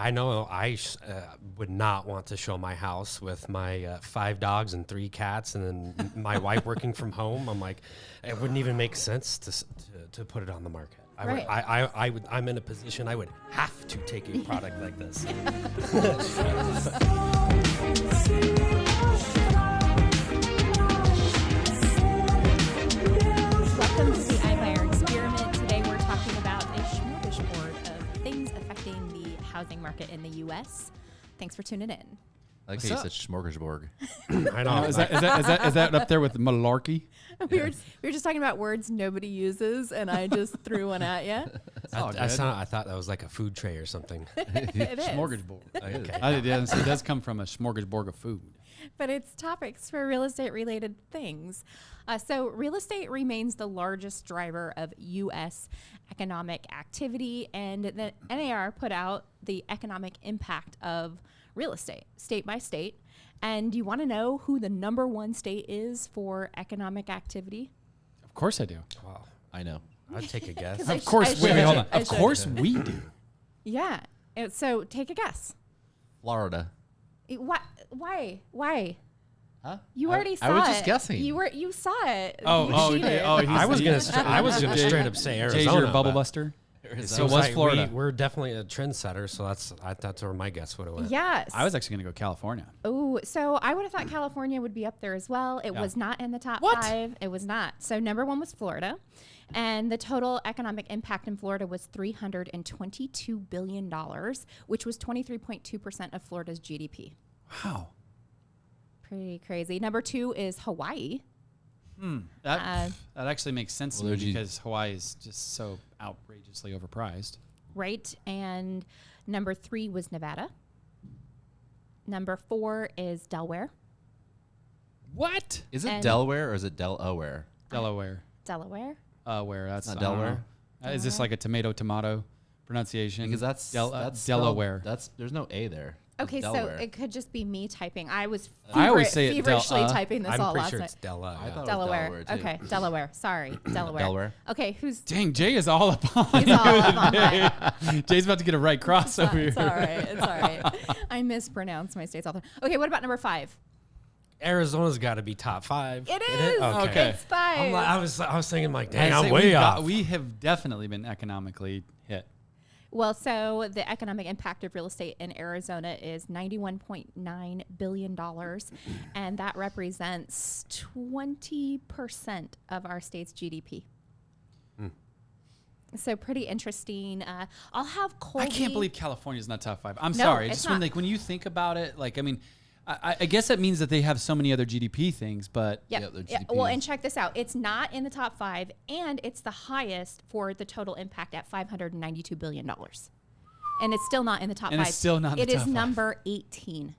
I know I would not want to show my house with my 5 dogs and 3 cats, and then my wife working from home. I'm like, it wouldn't even make sense to put it on the market. I'm in a position I would have to take a product like this. Welcome to the iBuyer experiment. Today we're talking about a smorgasbord of things affecting the housing market in the U.S. Thanks for tuning in. I like how you said smorgasbord. I know. Is that up there with malarkey? We were just talking about words nobody uses, and I just threw one at you. I thought that was like a food tray or something. It is. Smorgasbord. Okay. It does come from a smorgasbord of food. But it's topics for real estate related things. So real estate remains the largest driver of U.S. economic activity, and the NAR put out the economic impact of real estate, state by state. And do you want to know who the number one state is for economic activity? Of course I do. Wow. I know. I'd take a guess. Of Of course. Wait, hold on. Of course we do. Yeah. So take a guess. Florida. Why? Huh? You already saw it. I was just guessing. You saw it. Oh, You cheated. I was gonna straight up say Arizona. Jay's your bubble buster. So it was Florida. We're definitely a trendsetter, so that's where my guess would have went. Yes. I was actually going to go California. Oh, so I would have thought California would be up there as well. It was not in the top 5. It was not. So number 1 was Florida. And the total economic impact in Florida was $322 billion, which was 23.2% of Florida's GDP. Wow. Pretty crazy. Number 2 is Hawaii. That actually makes sense to me because Hawaii is just so outrageously overpriced. Right. And number 3 was Nevada. Number 4 is Delaware. What? Is it Delaware or is it Delaware? Delaware. Delaware? Where? That's Not Delaware. Is this like a tomato pronunciation? Because that's Delaware. There's no A there. Okay, Delaware. so it could just be me typing. I was I always say it feverishly typing this I'm all pretty last sure night. it's Della. I Yeah. thought Delaware. it was Delaware, too. Okay, Delaware. Sorry, Delaware. Delaware. Okay, who's... Dang, Jay is all up on He's all up on today. Jay's about to get a right cross over here. It's all right. It's all right. I mispronounce my states all the time. Okay, what about number 5? Arizona's got to be top 5. It is. Okay. It's 5. I was thinking like, dang, I'd I'm say way off. we have definitely been economically hit. Well, so the economic impact of real estate in Arizona is $91.9 billion, and that represents 20% of our state's GDP. So pretty interesting. I'll have Colby. I can't believe California's not top 5. I'm No, sorry. it's Just not. when you think about it, I guess that means that they have so many other GDP things, but Yep. their Yeah, GDP well, is- and check this out. It's not in the top 5, and it's the highest for the total impact at $592 billion. And it's still not in the top 5. And it's still not in the It is top 5. number 18.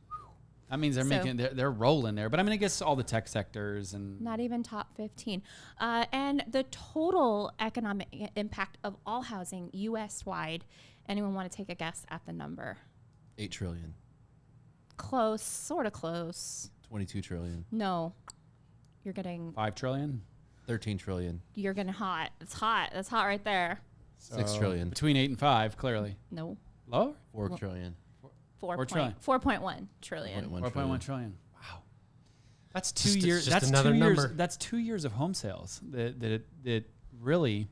that means they're rolling there. But I mean, I guess all the tech sectors and Not even top 15. And the total economic impact of all housing U.S.-wide, anyone want to take a guess at the number? 8 trillion. Close, sort of close. 22 trillion. No. You're getting 5 trillion. 13 trillion. hot. It's hot. That's hot right there. 6 trillion. Between 8 and 5, clearly. No. Lower? 4 trillion. 4.1 trillion. 4.1 trillion. Wow. That's 2 Just- years. just That's another 2 years. number. That's 2 years of home sales that really.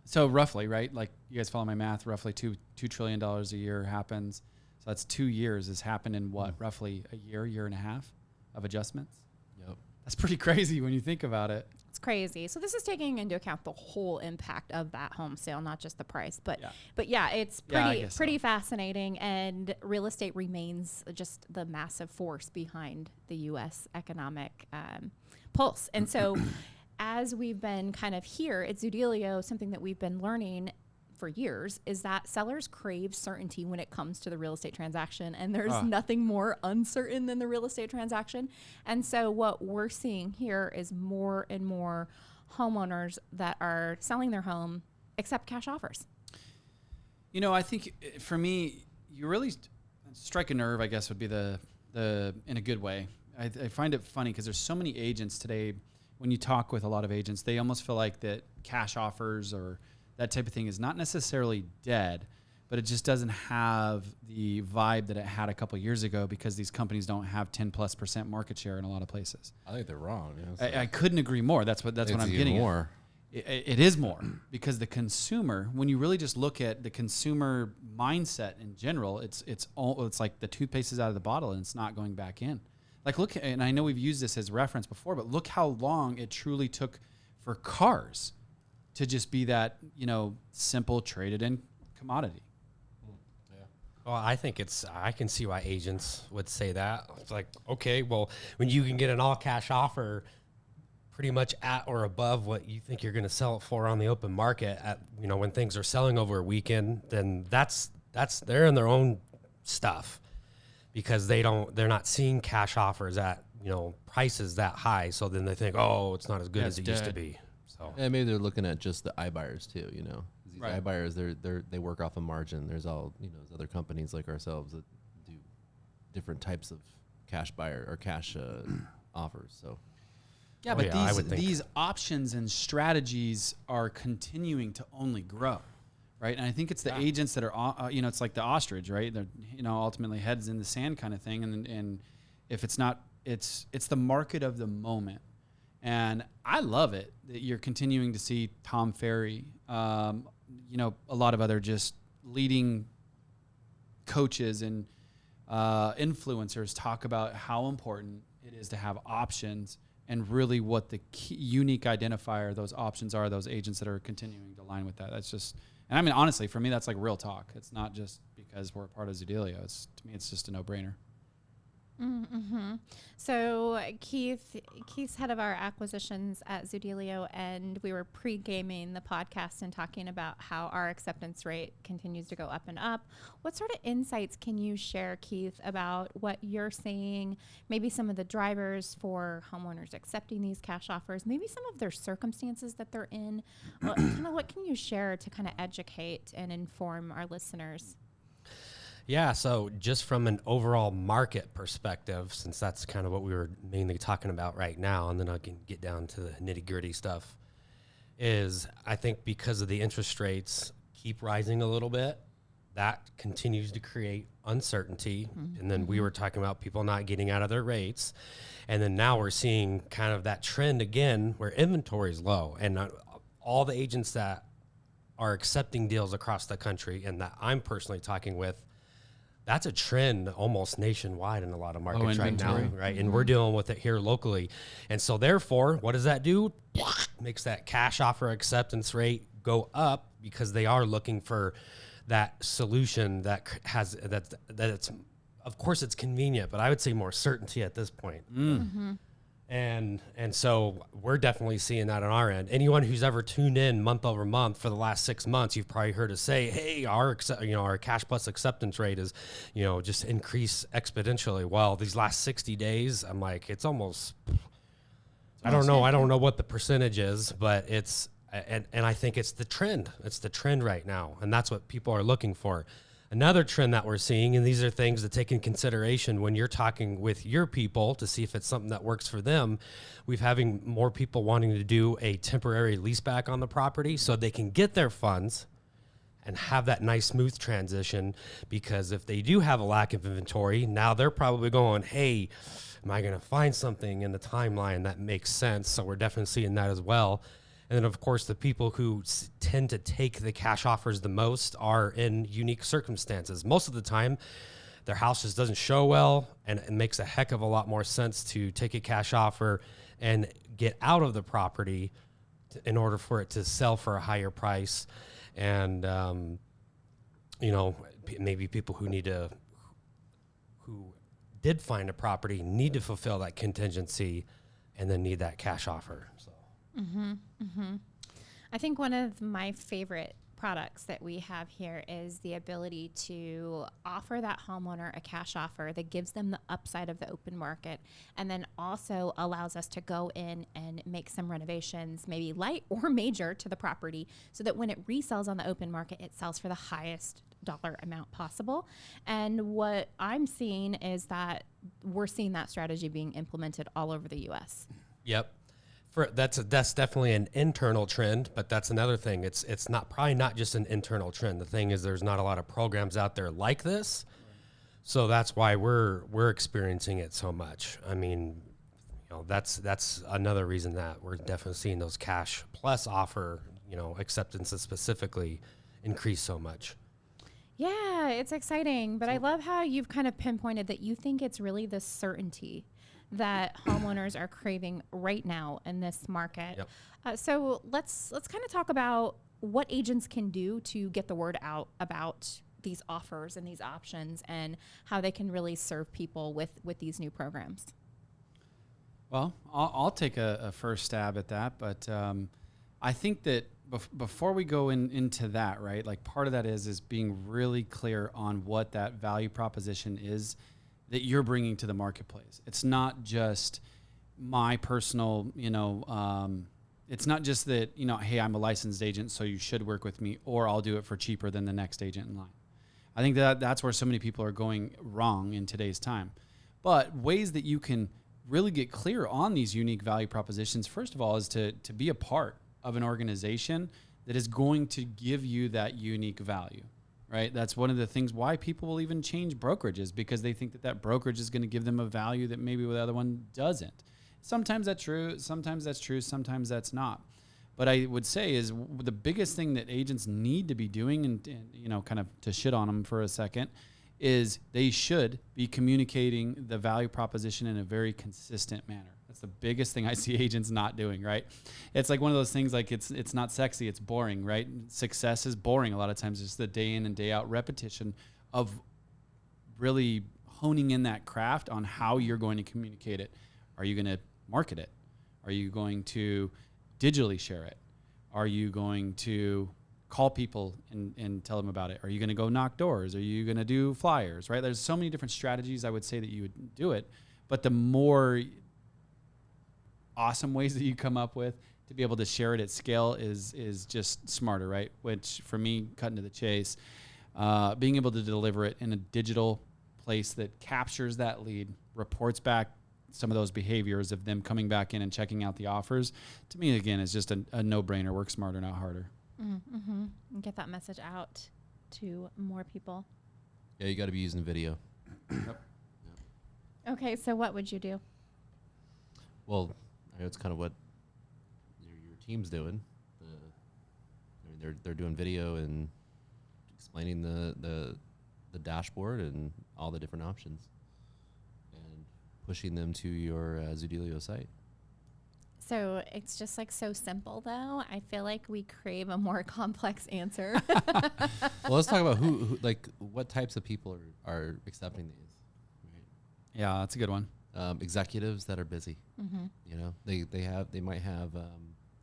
So roughly, right? Like you guys follow my math. Roughly $2 trillion a year happens. So that's 2 years. Has happened in what? Roughly a year and a half of adjustments. Yep. That's pretty crazy when you think about it. It's crazy. So this is taking into account the whole impact of that home sale, not just the price. But yeah, it's pretty fascinating. And real estate remains just the massive force behind the U.S. economic pulse. And so as we've been kind of here at Zoodealio, something that we've been learning for years is that sellers crave certainty when it comes to the real estate transaction, and there's nothing more uncertain than the real estate transaction. And so what we're seeing here is more and more homeowners that are selling their home accept cash offers. You know, I think for me, you really strike a nerve, I guess would be the in a good way. I find it funny because there's so many agents today. When you talk with a lot of agents, they almost feel like that cash offers or that type of thing is not necessarily dead, but it just doesn't have the vibe that it had a couple years ago because these companies don't have 10+% market share in a lot of places. I think they're wrong. You know, I couldn't agree more. That's what I'm getting more. It is more because the consumer, when you really just look at the consumer mindset in general, it's like the toothpaste is out of the bottle and it's not going back in. Like look, and I know we've used this as reference before, but look how long it truly took for cars to just be that, simple traded in commodity. Well, I think I can see why agents would say that. It's like, okay, well, when you can get an all cash offer pretty much at or above what you think you're going to sell it for on the open market at, when things are selling over a weekend, then they're in their own stuff because they're not seeing cash offers at, prices that high. So then they think, oh, it's not as good as it used to be. So and maybe they're looking at just the iBuyers too, These right. iBuyers, they work off a margin. There's all, there's other companies like ourselves that do different types of cash buyer or cash offers. So yeah, but these options and strategies are continuing to only grow, right? And I think it's the agents that are, it's like the ostrich, right? They're, ultimately heads in the sand kind of thing. And if it's not, it's the market of the moment. And I love it that you're continuing to see Tom Ferry, a lot of other just leading coaches and influencers talk about how important it is to have options and really what the key, unique identifier those options are, those agents that are continuing to align with that. That's just, and I mean, honestly, for me, that's like real talk. It's not just because we're a part of Zoodealio. To me, it's just a no-brainer. Mm-hmm. So Keith's head of our acquisitions at Zoodealio, and we were pre-gaming the podcast and talking about how our acceptance rate continues to go up and up. What sort of insights can you share, Keith, about what you're seeing, maybe some of the drivers for homeowners accepting these cash offers, maybe some of their circumstances that they're in? What can you share to kind of educate and inform our listeners? Yeah, so just from an overall market perspective, since that's kind of what we were mainly talking about right now, and then I can get down to the nitty-gritty stuff, is I think because of the interest rates keep rising a little bit, that continues to create uncertainty. Mm-hmm. And then we were talking about people not getting out of their rates. And then now we're seeing kind of that trend again where inventory is low. And all the agents that are accepting deals across the country and that I'm personally talking with, that's a trend almost nationwide in a lot of markets right now, right? Mm-hmm. And we're dealing with it here locally. And so therefore, what does that do? Makes that cash offer acceptance rate go up because they are looking for that solution that has that it's, of course it's convenient, but I would say more certainty at this point. Mm-hmm. And so we're definitely seeing that on our end. Anyone who's ever tuned in month over month for the last 6 months, you've probably heard us say, hey, our cash plus acceptance rate is, just increase exponentially. Well, these last 60 days, I'm like, it's almost, I don't know what the percentage is, but it's, and I think it's the trend. It's the trend right now. And that's what people are looking for. Another trend that we're seeing, and these are things to take in consideration when you're talking with your people to see if it's something that works for them, we're having more people wanting to do a temporary lease back on the property so they can get their funds and have that nice smooth transition, because if they do have a lack of inventory, now they're probably going, hey, am I going to find something in the timeline that makes sense? So we're definitely seeing that as well. And then, of course, the people who tend to take the cash offers the most are in unique circumstances. Most of the time, their house just doesn't show well, and it makes a heck of a lot more sense to take a cash offer and get out of the property in order for it to sell for a higher price. And, maybe people who did find a property need to fulfill that contingency and then need that cash offer. So. Mm-hmm, mm-hmm. I think one of my favorite products that we have here is the ability to offer that homeowner a cash offer that gives them the upside of the open market, and then also allows us to go in and make some renovations, maybe light or major, to the property, so that when it resells on the open market, it sells for the highest dollar amount possible. And what I'm seeing is that we're seeing that strategy being implemented all over the U.S. Yep. That's definitely an internal trend, but that's another thing. It's probably not just an internal trend. The thing is, there's not a lot of programs out there like this, so that's why we're experiencing it so much. I mean, that's another reason that we're definitely seeing those cash plus offer, acceptances specifically increase so much. Yeah, it's exciting, but I love how you've kind of pinpointed that you think it's really the certainty that homeowners are craving right now in this market. Yep. So let's kind of talk about what agents can do to get the word out about these offers and these options and how they can really serve people with these new programs. Well, I'll take a first stab at that, but I think that before we go into that, right, like part of that is being really clear on what that value proposition is that you're bringing to the marketplace. It's not just my personal, it's not just that, hey, I'm a licensed agent, so you should work with me, or I'll do it for cheaper than the next agent in line. I think that's where so many people are going wrong in today's time. But ways that you can really get clear on these unique value propositions, first of all, is to be a part of an organization that is going to give you that unique value. Right. That's one of the things why people will even change brokerages, because they think that brokerage is going to give them a value that maybe the other one doesn't. Sometimes that's true. Sometimes that's true. Sometimes that's not. But I would say is the biggest thing that agents need to be doing, and kind of to shit on them for a second, is they should be communicating the value proposition in a very consistent manner. That's the biggest thing I see agents not doing, right? It's like one of those things, like it's not sexy, it's boring, right? Success is boring a lot of times. It's the day in and day out repetition of really honing in that craft on how you're going to communicate it. Are you going to market it? Are you going to digitally share it? Are you going to call people and tell them about it? Are you going to go knock doors? Are you going to do flyers, right? There's so many different strategies I would say that you would do it, but the more awesome ways that you come up with to be able to share it at scale is just smarter, right? Which for me, cutting to the chase, being able to deliver it in a digital place that captures that lead, reports back some of those behaviors of them coming back in and checking out the offers, to me, again, is just a no-brainer. Work smarter, not harder. Mm-hmm. And get that message out to more people. Yeah, you got to be using video. Yep. Okay, so what would you do? Well, I know it's kind of what your team's doing. They're doing video and explaining the dashboard and all the different options, and pushing them to your Zoodealio site. So it's just like so simple, though. I feel like we crave a more complex answer. Well, let's talk about who like what types of people are accepting these. Right? Yeah, that's a good one. Executives that are busy. Mm-hmm. They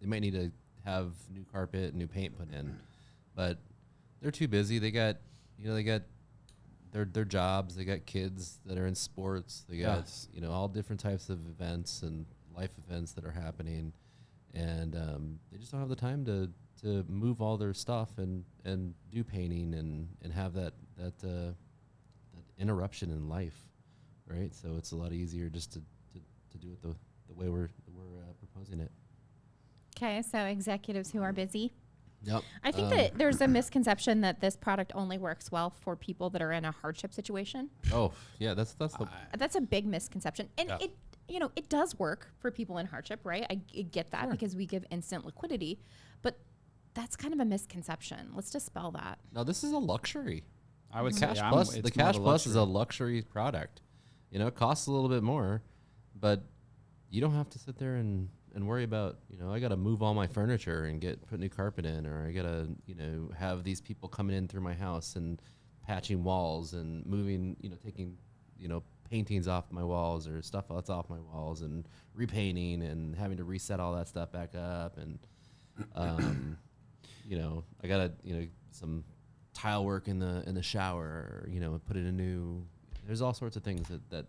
might need to have new carpet, new paint put in, but they're too busy. They got their jobs. They got kids that are in sports. They got all different types of events and life events that are happening, and they just don't have the time to move all their stuff and do painting and have that interruption in life, right? So it's a lot easier just to do it the way we're proposing it. Okay, so executives who are busy. Yep. I think that there's a misconception that this product only works well for people that are in a hardship situation. Oh, yeah, that's a big misconception, and it does work for people in hardship, right? I get that because we give instant liquidity, but that's kind of a misconception. Let's dispel that. No, this is a luxury. I would say the Cash Plus is a luxury product. It costs a little bit more, but you don't have to sit there and worry about, I got to move all my furniture and put new carpet in, or I got to, have these people coming in through my house and patching walls and moving, taking, paintings off my walls or stuff that's off my walls and repainting and having to reset all that stuff back up. And, I got to, some tile work in the shower, put in a new, there's all sorts of things that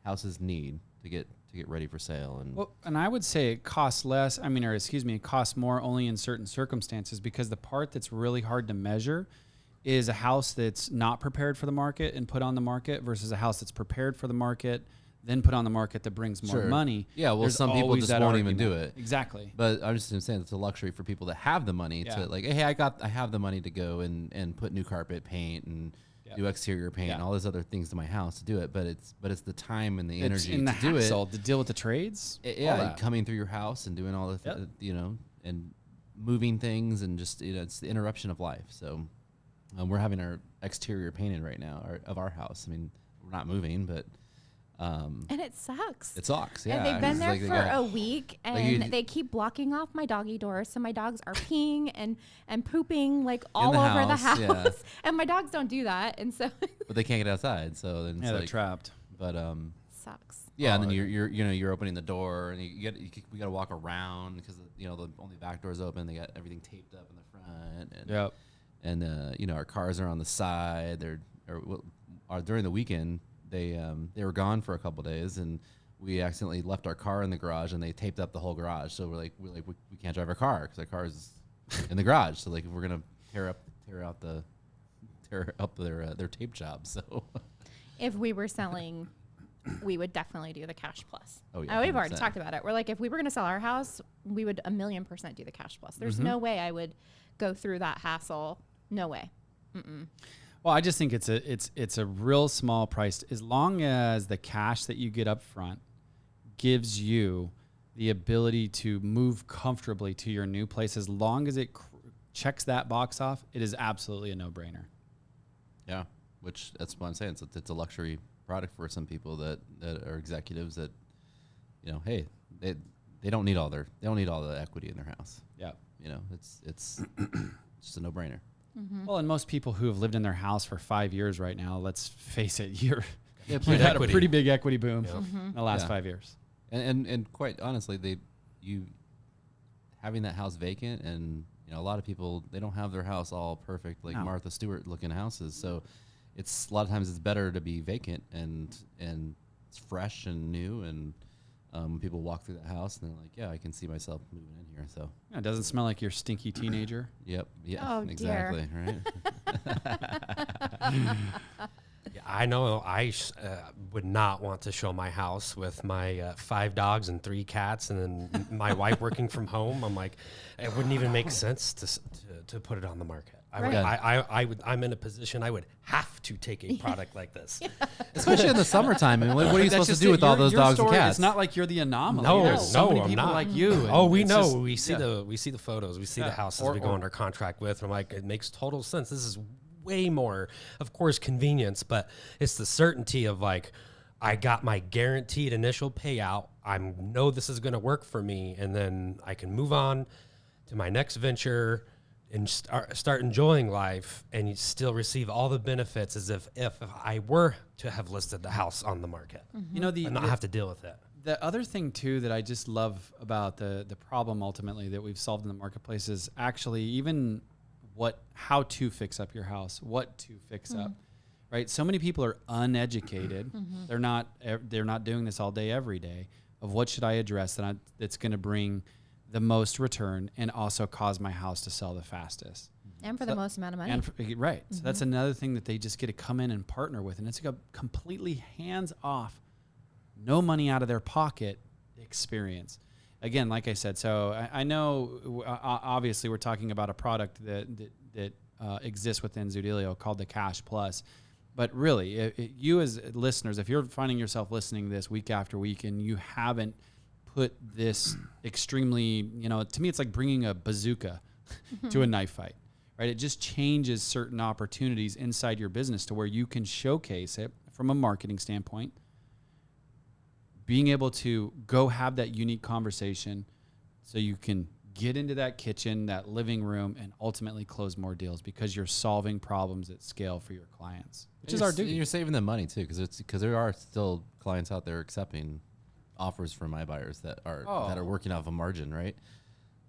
houses need to get ready for sale. And I would say it costs less. It costs more only in certain circumstances, because the part that's really hard to measure is a house that's not prepared for the market and put on the market versus a house that's prepared for the market then put on the market that brings more money. Yeah, well, there's some people always just that won't argument. even do it. Exactly. But I'm just saying it's a luxury for people that have the money to like, hey, I have the money to go and put new carpet, paint, and do exterior paint and all those other things to my house to do it. But it's the time and the energy in the to do it. to deal with the trades. Coming through your house and doing all the and moving things and just it's the interruption of life. So we're having our exterior painted right now of our house. I mean, we're not moving, but. And it sucks. It sucks, yeah. And they've been there for a week, and they keep blocking off my doggy door, so my dogs are peeing and pooping like all over the house. Yeah. And my dogs don't do that, and so. But they can't get outside, so then they're trapped. But sucks. Yeah, and then you're opening the door, and we got to walk around because the only back door's open. They got everything taped up in the front, and our cars are on the side. During the weekend. They were gone for a couple days, and we accidentally left our car in the garage, and they taped up the whole garage. So we can't drive our car because our car is in the garage. So like if we're gonna tear up their tape job. So if we were selling, we would definitely do the cash plus. Oh yeah, we've already talked about it. We're like, if we were gonna sell our house, we would 1,000,000% do the cash plus. There's no way I would go through that hassle. No way. Mm-mm. Well, I just think it's a real small price, as long as the cash that you get up front gives you the ability to move comfortably to your new place. As long as it checks that box off, it is absolutely a no-brainer. Yeah, which that's what I'm saying. It's a luxury product for some people that are executives that, hey, they don't need all the equity in their house. Yeah, it's just a no-brainer. Mm-hmm. Well, and most people who have lived in their house for 5 years right now, let's face it, you've had equity. a pretty big equity boom Mm-hmm. in the last 5 years. And quite honestly, you having that house vacant, and a lot of people, they don't have their house all perfect like Martha Stewart looking houses. So it's a lot of times it's better to be vacant and it's fresh and new, and people walk through the house and they're like, yeah, I can see myself moving in here. So it doesn't smell like your stinky teenager. Yep. Yeah. Oh, exactly. dear. Right. I know I would not want to show my house with my 5 dogs and 3 cats, and then my wife working from home. I'm like, it wouldn't even make sense to put it on the market. I'm in a position I would have to take a product like this, especially in the summertime. I mean, what are you supposed to do with all those dogs and cats? It's not like you're the anomaly. No, There's so many I'm people not. like you. We know. We see the photos. We see the houses we go under contract with. I'm like, it makes total sense. This is way more, of course, convenience, but it's the certainty of like, I got my guaranteed initial payout. I know this is going to work for me, and then I can move on to my next venture and start enjoying life, and you still receive all the benefits as if I were to have listed the house on the market. Mm-hmm. And not have to deal with it. The other thing too that I just love about the problem ultimately that we've solved in the marketplace is actually even how to fix up your house, what to fix up, right? So many people are uneducated. They're not doing this all day, every day of what should I address that's going to bring the most return and also cause my house to sell the fastest. And for the most amount of money. Right. So that's another thing that they just get to come in and partner with. And it's a completely hands-off, no money out of their pocket experience. Again, like I said, so I know obviously we're talking about a product that exists within Zoodealio called the Cash Plus. But really, you as listeners, if you're finding yourself listening to this week after week and you haven't put this extremely, to me, it's like bringing a bazooka to a knife fight, right? It just changes certain opportunities inside your business to where you can showcase it from a marketing standpoint, being able to go have that unique conversation so you can get into that kitchen, that living room, and ultimately close more deals because you're solving problems at scale for your clients, which is our duty. You're saving them money too, because there are still clients out there accepting offers from iBuyers that are working off a margin, right?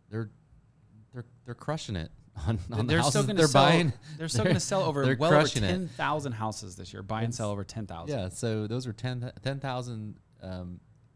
They're crushing it on the houses they're buying. They're still going to sell over over 10,000 houses this year. Buy and sell over 10,000. Yeah, so those are 10,000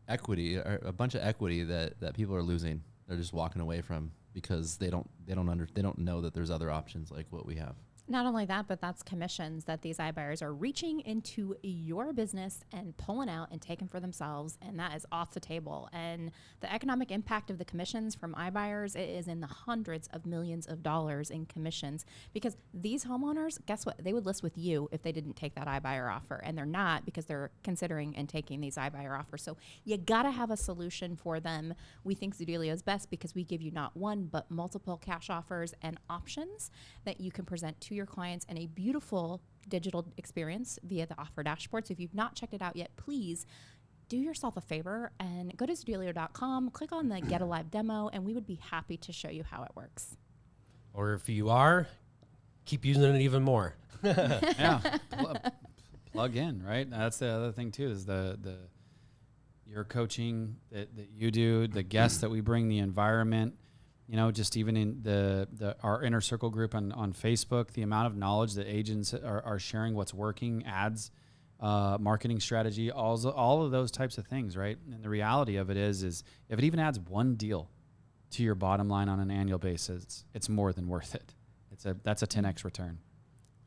equity, or a bunch of equity that people are losing. They're just walking away from because they don't know that there's other options like what we have. Not only that, but that's commissions that these iBuyers are reaching into your business and pulling out and taking for themselves, and that is off the table. And the economic impact of the commissions from iBuyers, it is in the hundreds of millions of dollars in commissions, because these homeowners, guess what? They would list with you if they didn't take that iBuyer offer, and they're not, because they're considering and taking these iBuyer offers. So you gotta have a solution for them. We think Zoodealio is best because we give you not one, but multiple cash offers and options that you can present to your clients in a beautiful digital experience via the offer dashboard. So if you've not checked it out yet, please do yourself a favor and go to Zoodealio.com, click on the Get a Live Demo, and we would be happy to show you how it works. Or if you are, keep using it even more. Yeah, plug in, right? That's the other thing too, is the your coaching that you do, the guests that we bring, the environment. You know, just even in our inner circle group on Facebook, the amount of knowledge that agents are sharing, what's working, ads, marketing strategy, all of those types of things, right? And the reality of it is if it even adds one deal to your bottom line on an annual basis, it's more than worth it. That's a 10x return.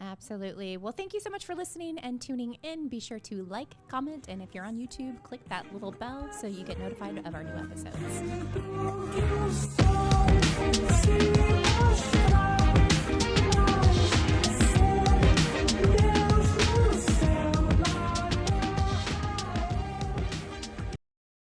Absolutely. Well, thank you so much for listening and tuning in. Be sure to like, comment, and if you're on YouTube, click that little bell so you get notified of our new episodes.